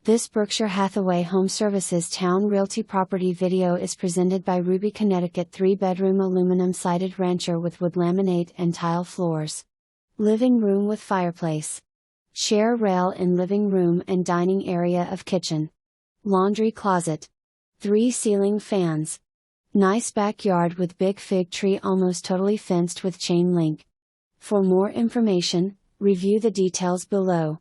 This Berkshire Hathaway HomeServices Towne Realty property video is presented by Ruby Connecticut 3-bedroom aluminum-sided rancher with wood laminate and tile floors. Living room with fireplace. Share rail in living room and dining area of kitchen. Laundry closet. 3 ceiling fans. Nice backyard with big fig tree almost totally fenced with chain link. For more information, review the details below.